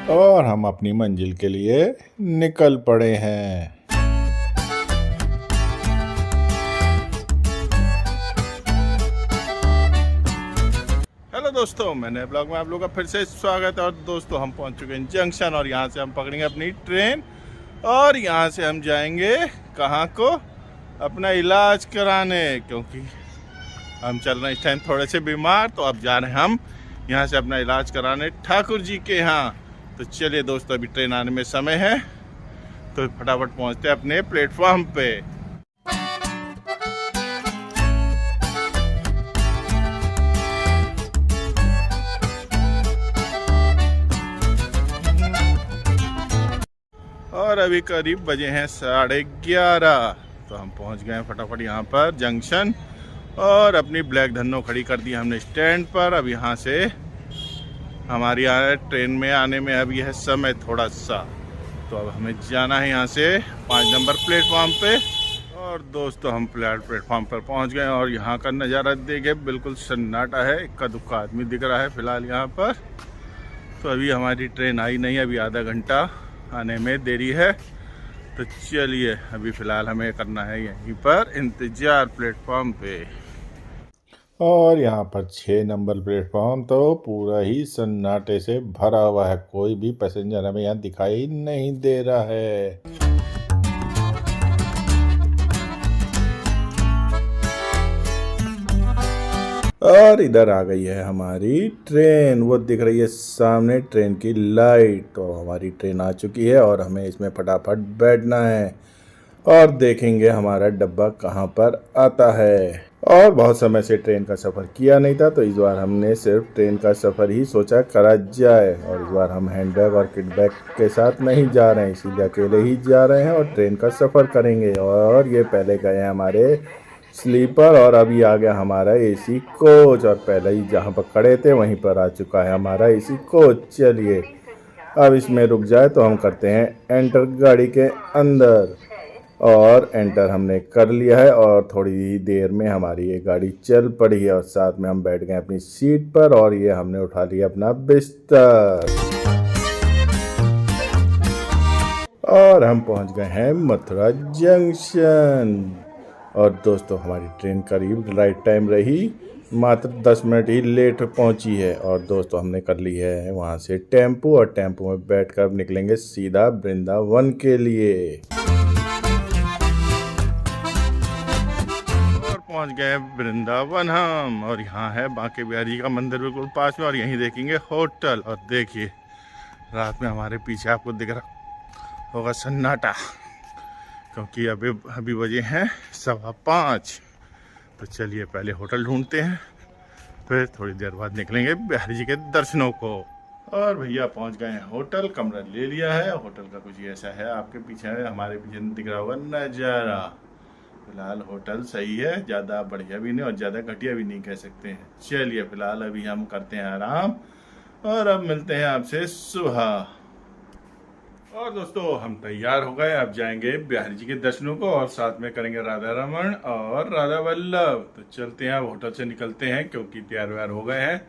और हम अपनी मंजिल के लिए निकल पड़े हैं। हेलो दोस्तों, मैंने ब्लॉग में आप लोगों का फिर से स्वागत है। और दोस्तों, हम पहुंच चुके हैं जंक्शन और यहाँ से हम पकड़ेंगे अपनी ट्रेन और यहाँ से हम जाएंगे कहाँ को, अपना इलाज कराने, क्योंकि हम चल रहे हैं इस टाइम थोड़े से बीमार। तो अब जा रहे हैं हम यहाँ से अपना इलाज कराने ठाकुर जी के यहाँ। तो चलिए दोस्तों, अभी ट्रेन आने में समय है तो फटाफट पहुँचते हैं अपने प्लेटफॉर्म पे। और अभी करीब बजे हैं 11:30। तो हम पहुंच गए हैं फटाफट यहाँ पर जंक्शन और अपनी ब्लैक धन्नो खड़ी कर दी हमने स्टैंड पर। अब यहाँ से हमारी ट्रेन में आने में अब यह समय थोड़ा सा, तो अब हमें जाना है यहाँ से 5 नंबर प्लेटफॉर्म पे। और दोस्तों, हम प्लेटफॉर्म पर पहुँच गए और यहाँ का नज़ारा देखे, बिल्कुल सन्नाटा है, इक्का दुक्का आदमी दिख रहा है फिलहाल यहाँ पर। तो अभी हमारी ट्रेन आई नहीं, अभी आधा घंटा आने में देरी है। तो चलिए, अभी फ़िलहाल हमें करना है यहीं पर इंतज़ार प्लेटफॉर्म पे। और यहाँ पर 6 नंबर प्लेटफॉर्म तो पूरा ही सन्नाटे से भरा हुआ है, कोई भी पैसेंजर हमें यहाँ दिखाई नहीं दे रहा है। और इधर आ गई है हमारी ट्रेन, वो दिख रही है सामने ट्रेन की लाइट। तो हमारी ट्रेन आ चुकी है और हमें इसमें फटाफट बैठना है और देखेंगे हमारा डब्बा कहाँ पर आता है। और बहुत समय से ट्रेन का सफ़र किया नहीं था, तो इस बार हमने सिर्फ ट्रेन का सफ़र ही सोचा करा जाए। और इस बार हम हैंडबैग और किट बैग के साथ नहीं जा रहे हैं, इसीलिए अकेले ही जा रहे हैं और ट्रेन का सफ़र करेंगे। और ये पहले गए हैं हमारे स्लीपर और अभी आ गया हमारा एसी कोच, और पहले ही जहाँ पर खड़े थे वहीं पर आ चुका है हमारा एसी कोच। चलिए, अब इसमें रुक जाए तो हम करते हैं एंटर गाड़ी के अंदर। और एंटर हमने कर लिया है और थोड़ी ही देर में हमारी ये गाड़ी चल पड़ी है और साथ में हम बैठ गए अपनी सीट पर और ये हमने उठा लिया अपना बिस्तर और हम पहुंच गए हैं मथुरा जंक्शन। और दोस्तों, हमारी ट्रेन करीब राइट टाइम रही, मात्र 10 मिनट ही लेट पहुंची है। और दोस्तों, हमने कर ली है वहां से टेम्पो और टेम्पो में बैठकर निकलेंगे सीधा वृंदावन के लिए। और पहुंच गए वृंदावन हम, और यहाँ है बांके बिहारी का मंदिर बिल्कुल पास में, और यहीं देखेंगे होटल। और देखिए, रात में हमारे पीछे आपको दिख रहा होगा सन्नाटा, क्योंकि अभी बजे हैं 5:15। तो चलिए, पहले होटल ढूंढते हैं, फिर थोड़ी देर बाद निकलेंगे बिहारी जी के दर्शनों को। और भैया पहुंच गए हैं होटल, कमरा ले लिया है। होटल का कुछ ऐसा है, आपके पीछे है, हमारे पीछे दिख रहा होगा नज़ारा। फिलहाल होटल सही है, ज़्यादा बढ़िया भी नहीं और ज़्यादा घटिया भी नहीं कह सकते हैं। चलिए, फिलहाल अभी हम करते हैं आराम और अब मिलते हैं आपसे सुबह। और दोस्तों, हम तैयार हो गए, अब जाएंगे बिहारी जी के दर्शनों को और साथ में करेंगे राधा रमन और राधा वल्लभ। तो चलते हैं, अब होटल से निकलते हैं क्योंकि तैयार व्यार हो गए हैं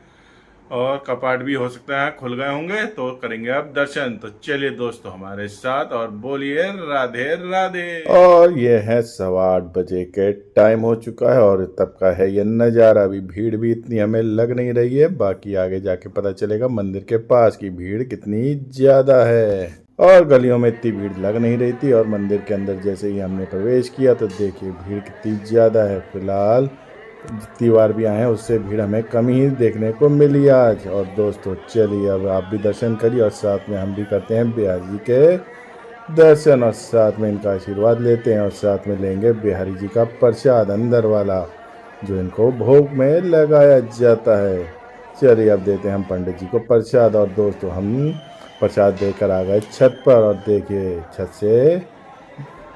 और कपाट भी हो सकता है खुल गए होंगे, तो करेंगे अब दर्शन। तो चलिए दोस्तों, हमारे साथ और बोलिए राधे राधे। और ये है 8:15 बजे के टाइम हो चुका है और तब का है ये नज़ारा। अभी भीड़ भी इतनी हमें लग नहीं रही है, बाकी आगे जाके पता चलेगा मंदिर के पास की भीड़ कितनी ज़्यादा है। और गलियों में इतनी भीड़ लग नहीं रही थी और मंदिर के अंदर जैसे ही हमने प्रवेश किया तो देखिए भीड़ कितनी ज़्यादा है। फिलहाल जितनी बार भी आए हैं उससे भीड़ हमें कम ही देखने को मिली आज। और दोस्तों, चलिए अब आप भी दर्शन करिए और साथ में हम भी करते हैं बिहारी जी के दर्शन और साथ में इनका आशीर्वाद लेते हैं और साथ में लेंगे बिहारी जी का प्रसाद अंदर वाला, जो इनको भोग में लगाया जाता है। चलिए, अब देते हैं हम पंडित जी को प्रसाद। और दोस्तों, हम प्रसाद देकर आ गए छत पर और देखिए छत से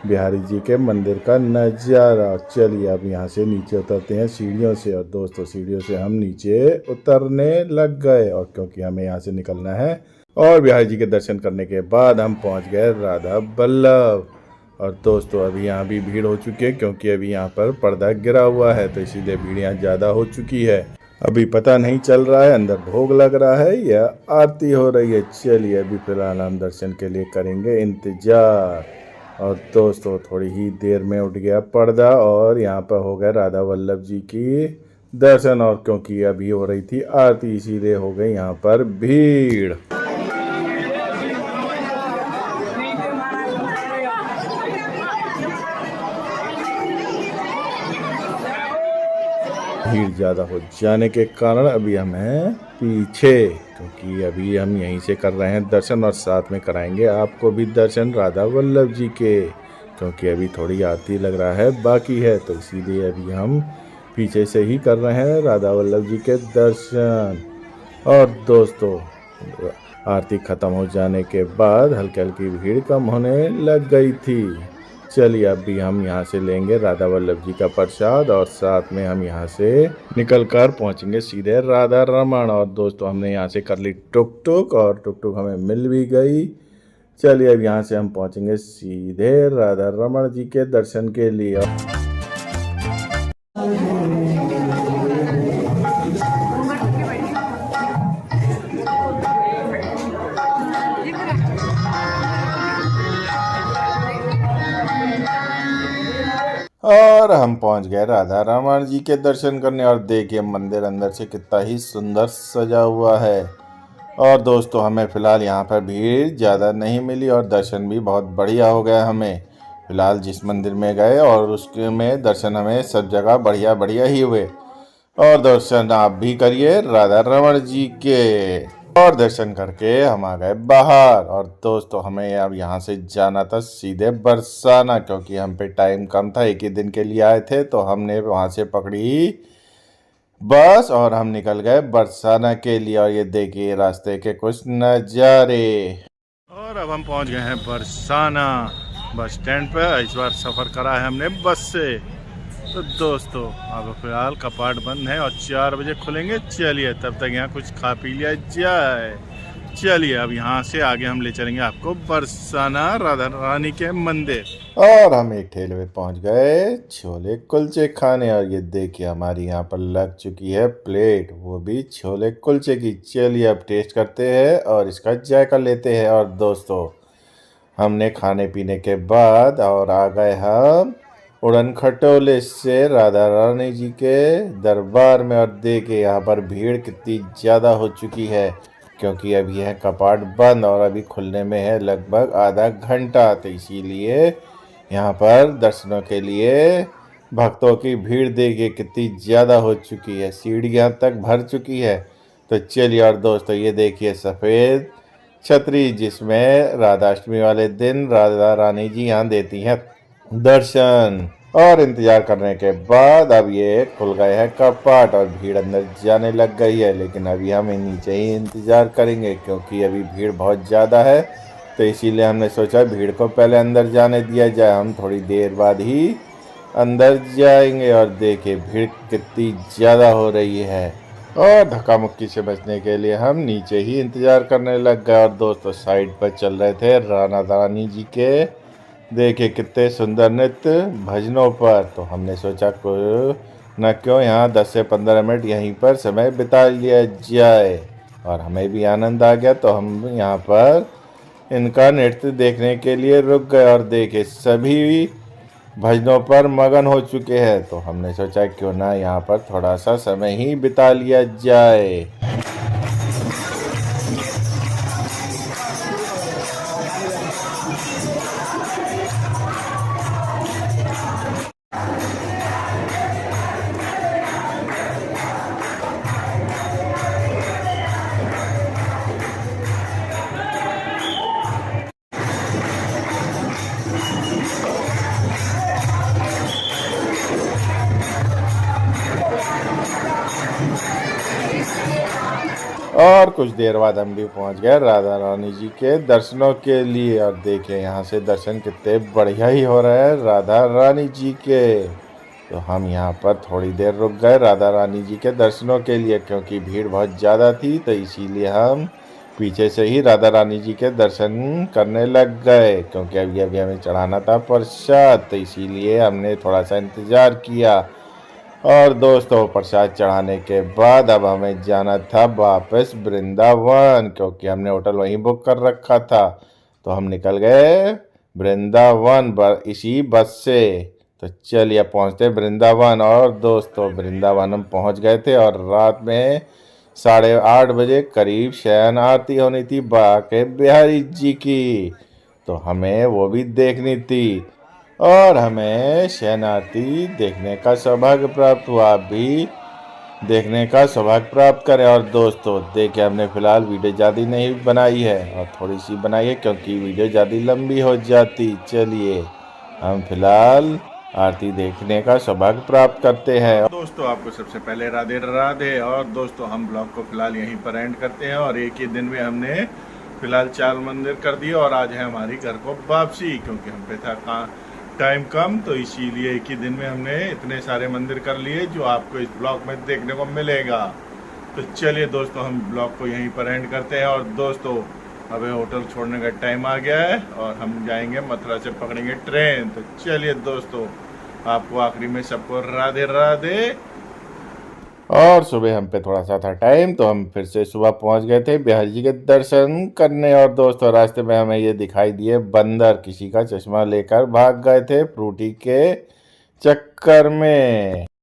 बिहारी जी के मंदिर का नज़ारा। चलिए, अब यहाँ से नीचे उतरते हैं सीढ़ियों से। और दोस्तों, सीढ़ियों से हम नीचे उतरने लग गए और क्योंकि हमें यहाँ से निकलना है। और बिहारी जी के दर्शन करने के बाद हम पहुँच गए राधा वल्लभ। और दोस्तों, अभी यहाँ भी भीड़ हो चुकी है क्योंकि अभी यहाँ पर पर्दा गिरा हुआ है, तो इसीलिए भीड़ यहाँ ज़्यादा हो चुकी है। अभी पता नहीं चल रहा है अंदर भोग लग रहा है या आरती हो रही है। चलिए अभी फिलहाल हम दर्शन के लिए करेंगे इंतजार। और दोस्तों थोड़ी ही देर में उठ गया पर्दा और यहाँ पर हो गया राधा वल्लभ जी की दर्शन। और क्योंकि अभी हो रही थी आरती इसीलिए हो गई यहाँ पर भीड़। भीड़ ज़्यादा हो जाने के कारण अभी हम हैं पीछे, क्योंकि अभी हम यहीं से कर रहे हैं दर्शन और साथ में कराएंगे आपको भी दर्शन राधा वल्लभ जी के, क्योंकि अभी थोड़ी आरती लग रहा है बाकी है, तो इसीलिए अभी हम पीछे से ही कर रहे हैं राधा वल्लभ जी के दर्शन। और दोस्तों आरती ख़त्म हो जाने के बाद हल्की हल्की भीड़ कम होने लग गई थी। चलिए अभी हम यहाँ से लेंगे राधा वल्लभ जी का प्रसाद और साथ में हम यहाँ से निकल कर पहुँचेंगे सीधे राधा रमन। और दोस्तों हमने यहाँ से कर ली टुक टुक और टुक टुक हमें मिल भी गई। चलिए अब यहाँ से हम पहुँचेंगे सीधे राधा रमन जी के दर्शन के लिए। और हम पहुंच गए राधा रमन जी के दर्शन करने। और देखिए मंदिर अंदर से कितना ही सुंदर सजा हुआ है। और दोस्तों हमें फ़िलहाल यहाँ पर भीड़ ज़्यादा नहीं मिली और दर्शन भी बहुत बढ़िया हो गया हमें। फ़िलहाल जिस मंदिर में गए और उसके में दर्शन हमें सब जगह बढ़िया बढ़िया ही हुए। और दर्शन आप भी करिए राधा रमन जी के। और दर्शन करके हम आ गए बाहर। और दोस्तों हमें अब यहाँ से जाना था सीधे बरसाना, क्योंकि हम पे टाइम कम था, एक ही दिन के लिए आए थे, तो हमने वहाँ से पकड़ी बस और हम निकल गए बरसाना के लिए। और ये देखिए रास्ते के कुछ नज़ारे। और अब हम पहुँच गए हैं बरसाना बस स्टैंड पे। इस बार सफ़र करा है हमने बस से। तो दोस्तों अब फिलहाल कपाट बंद है और 4 बजे खुलेंगे। चलिए तब तक यहाँ कुछ खा पी लिया जाए। चलिए अब यहाँ से आगे हम ले चलेंगे आपको बरसाना राधा रानी के मंदिर। और हम एक ठेले पे पहुँच गए छोले कुलचे खाने। और ये देखिए हमारी यहाँ पर लग चुकी है प्लेट, वो भी छोले कुलचे की। चलिए अब टेस्ट करते हैं और इसका जायका लेते हैं। और दोस्तों हमने खाने पीने के बाद और आ गए हम उड़न खटोले से राधा रानी जी के दरबार में। और देखिए यहाँ पर भीड़ कितनी ज़्यादा हो चुकी है, क्योंकि अभी है कपाट बंद और अभी खुलने में है लगभग आधा घंटा। तो इसीलिए यहाँ पर दर्शनों के लिए भक्तों की भीड़ देखिए कितनी ज़्यादा हो चुकी है, सीढ़ियाँ तक भर चुकी है। तो चलिए और दोस्तों ये देखिए सफ़ेद छतरी, जिसमें राधाष्टमी वाले दिन राधा रानी जी यहाँ देती हैं दर्शन। और इंतजार करने के बाद अब ये खुल गए हैं कपाट और भीड़ अंदर जाने लग गई है। लेकिन अभी हम नीचे ही इंतजार करेंगे, क्योंकि अभी भीड़ बहुत ज़्यादा है, तो इसीलिए हमने सोचा भीड़ को पहले अंदर जाने दिया जाए। हम थोड़ी देर बाद ही अंदर जाएंगे। और देखिए भीड़ कितनी ज़्यादा हो रही है। और धक्का मुक्की से बचने के लिए हम नीचे ही इंतजार करने लग गए। और दोस्तों साइड पर चल रहे थे राधा रानी जी के देखिए कितने सुंदर नृत्य भजनों पर। तो हमने सोचा न क्यों यहाँ 10 से 15 मिनट यहीं पर समय बिता लिया जाए। और हमें भी आनंद आ गया, तो हम यहाँ पर इनका नृत्य देखने के लिए रुक गए। और देखे सभी भजनों पर मगन हो चुके हैं, तो हमने सोचा क्यों ना यहाँ पर थोड़ा सा समय ही बिता लिया जाए। और कुछ देर बाद हम भी पहुंच गए राधा रानी जी के दर्शनों के लिए। और देखिए यहाँ से दर्शन कितने बढ़िया ही हो रहे हैं राधा रानी जी के। तो हम यहाँ पर थोड़ी देर रुक गए राधा रानी जी के दर्शनों के लिए, क्योंकि भीड़ बहुत ज़्यादा थी, तो इसीलिए हम पीछे से ही राधा रानी जी के दर्शन करने लग गए। क्योंकि अभी अभी हमें चढ़ाना था प्रसाद, तो इसीलिए हमने थोड़ा सा इंतज़ार किया। और दोस्तों प्रसाद चढ़ाने के बाद अब हमें जाना था वापस वृंदावन, क्योंकि हमने होटल वहीं बुक कर रखा था। तो हम निकल गए वृंदावन इसी बस से। तो चलिए पहुंचते वृंदावन। और दोस्तों वृंदावन हम पहुंच गए थे और रात में 8:30 बजे करीब शयन आरती होनी थी बाके बिहारी जी की। तो हमें वो भी देखनी थी और हमें शयन आरती देखने का सौभाग्य प्राप्त हुआ। आप भी देखने का सौभाग्य प्राप्त करें। और दोस्तों देखिए हमने फिलहाल वीडियो ज़्यादा नहीं बनाई है और थोड़ी सी बनाई है क्योंकि वीडियो ज़्यादा लंबी हो जाती। चलिए हम फिलहाल आरती देखने का सौभाग्य प्राप्त करते हैं। दोस्तों आपको सबसे पहले राधे राधे। और दोस्तों हम ब्लॉग को फिलहाल यहीं पर एंड करते हैं और एक ही दिन में हमने फिलहाल 4 मंदिर कर दिए और आज है हमारी घर को वापसी, क्योंकि हम पे था टाइम कम, तो इसीलिए एक ही दिन में हमने इतने सारे मंदिर कर लिए जो आपको इस ब्लॉग में देखने को मिलेगा। तो चलिए दोस्तों हम ब्लॉग को यहीं पर एंड करते हैं। और दोस्तों अभी होटल छोड़ने का टाइम आ गया है और हम जाएंगे मथुरा से पकड़ेंगे ट्रेन। तो चलिए दोस्तों आपको आखिरी में सबको राधे राधे। और सुबह हम पे थोड़ा सा था टाइम तो हम फिर से सुबह पहुंच गए थे बिहारी जी के दर्शन करने। और दोस्तों रास्ते में हमें ये दिखाई दिए बंदर किसी का चश्मा लेकर भाग गए थे फ्रूटी के चक्कर में।